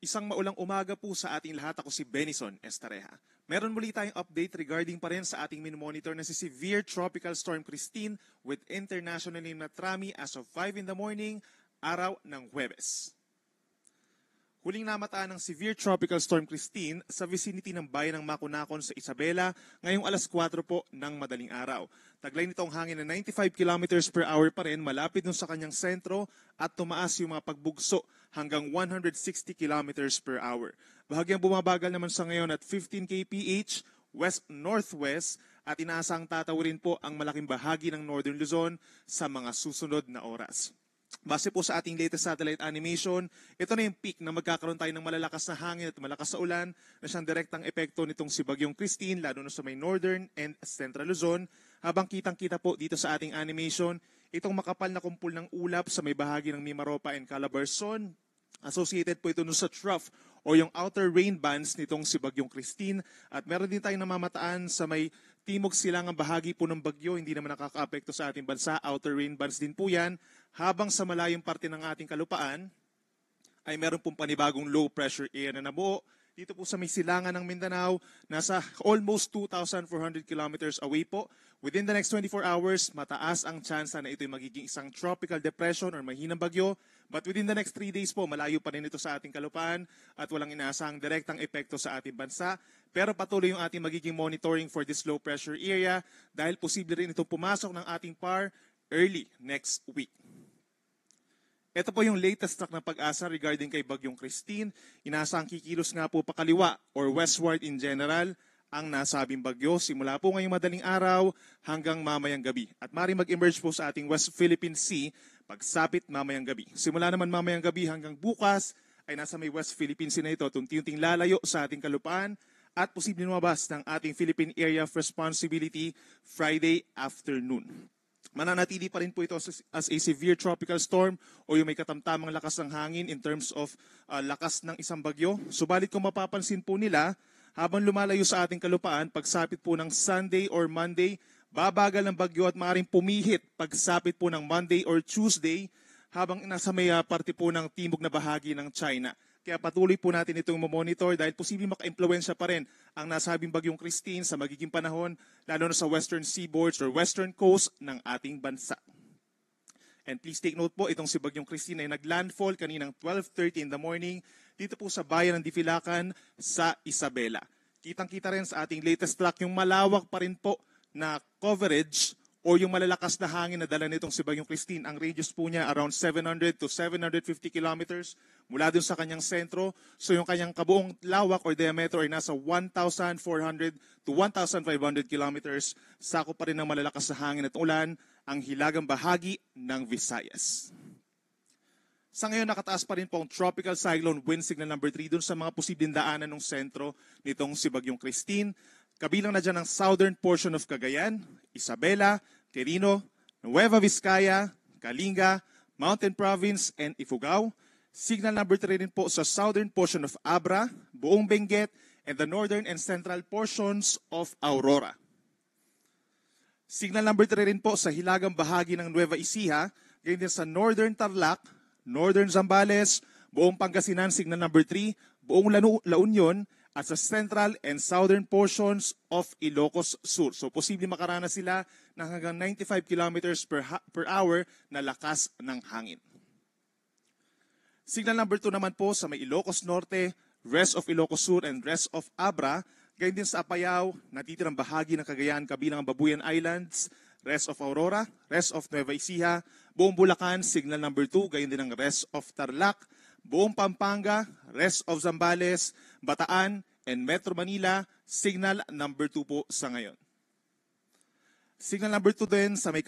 Isang maulang umaga po sa ating lahat. Ako si Benison Estareja. Meron muli tayong update regarding pa rin sa ating monitor na si Severe Tropical Storm Christine with international name na Trami as of 5 in the morning, araw ng Huwebes. Huling namataan ng Severe Tropical Storm Christine sa vicinity ng bayan ng Makunakon sa Isabela ngayong alas 4 po ng madaling araw. Taglay nitong hangin na 95 km per hour pa rin malapit dun sa kanyang sentro at tumaas yung mga pagbugso hanggang 160 km per hour. Bahagyang bumabagal naman sa ngayon at 15 kph west-northwest at inaasang tatawirin po ang malaking bahagi ng Northern Luzon sa mga susunod na oras. Base po sa ating latest satellite animation, ito na yung peak na magkakaroon tayo ng malalakas na hangin at malakas na ulan na siyang direktang epekto nitong si Bagyong Christine, lalo na sa may Northern and Central Luzon. Habang kitang-kita po dito sa ating animation, itong makapal na kumpul ng ulap sa may bahagi ng Mimaropa and Calabarzon, associated po ito sa trough o yung outer rain bands nitong si Bagyong Christine. At meron din tayong namamataan sa may timog silangang bahagi po ng bagyo, hindi naman nakaka-apekto sa ating bansa. Outer rain bands din po yan. Habang sa malayong parte ng ating kalupaan, ay meron pong panibagong low pressure area na nabuo. Dito po sa may silangan ng Mindanao, nasa almost 2,400 kilometers away po. Within the next 24 hours, mataas ang tsansa na ito'y magiging isang tropical depression or mahinang bagyo. But within the next 3 days po, malayo pa rin ito sa ating kalupaan at walang inaasang direktang epekto sa ating bansa. Pero patuloy yung ating magiging monitoring for this low pressure area dahil posible rin itong pumasok ng ating PAR early next week. Ito po yung latest track na pag-asa regarding kay Bagyong Christine. Inaasang kikilos nga po pakaliwa or westward in general ang nasabing bagyo simula po ngayong madaling araw hanggang mamayang gabi. At maaaring mag-emerge po sa ating West Philippine Sea pagsapit mamayang gabi. Simula naman mamayang gabi hanggang bukas ay nasa may West Philippine Sea na ito, unti-unting lalayo sa ating kalupaan at posibleng lumabas ng ating Philippine Area of Responsibility Friday afternoon. Mananatili pa rin po ito as a severe tropical storm o yung may katamtamang lakas ng hangin in terms of lakas ng isang bagyo. Subalit kung mapapansin po nila, habang lumalayo sa ating kalupaan, pagsapit po ng Sunday or Monday, babagal ng bagyo at maaaring pumihit pagsapit po ng Monday or Tuesday habang nasa may parte po ng timog na bahagi ng China. Kaya patuloy po natin itong monitor dahil posibleng maka-impluwensya pa rin ang nasabing Bagyong Christine sa magiging panahon, lalo na sa western seaboards or western coast ng ating bansa. And please take note po, itong si Bagyong Christine ay naglandfall kaninang 12:30 in the morning dito po sa bayan ng Difilacan sa Isabela. Kitang-kita rin sa ating latest track yung malawak pa rin po na coverage o yung malalakas na hangin na dala nitong si Bagyong Christine. Ang radius po niya around 700 to 750 kilometers mula dun sa kanyang sentro. So yung kanyang kabuong lawak or diameter ay nasa 1,400 to 1,500 kilometers. Sakop pa rin ng malalakas na hangin at ulan ang hilagang bahagi ng Visayas. Sa ngayon, nakataas pa rin po ang tropical cyclone wind signal number 3 dun sa mga posibleng daanan ng sentro nitong si Bagyong Christine. Kabilang na dyan ang southern portion of Cagayan, Isabela, Quirino, Nueva Vizcaya, Kalinga, Mountain Province, and Ifugao. Signal number 3 rin po sa southern portion of Abra, buong Benguet, and the northern and central portions of Aurora. Signal number 3 rin po sa hilagang bahagi ng Nueva Ecija, ganyan din sa northern Tarlac, northern Zambales, buong Pangasinan, signal number 3, buong La Union, at sa central and southern portions of Ilocos Sur. So posibleng makaranas sila ng hanggang 95 kilometers per hour na lakas ng hangin. Signal number 2 naman po sa may Ilocos Norte, rest of Ilocos Sur, and rest of Abra. Ganyan din sa Apayao, natitirang bahagi ng Cagayan kabilang ang Babuyan Islands, rest of Aurora, rest of Nueva Ecija, buong Bulacan, signal number 2, ganyan din ang rest of Tarlac, buong Pampanga, rest of Zambales, Bataan, and Metro Manila, signal number 2 po sa ngayon. Signal number 2 din sa may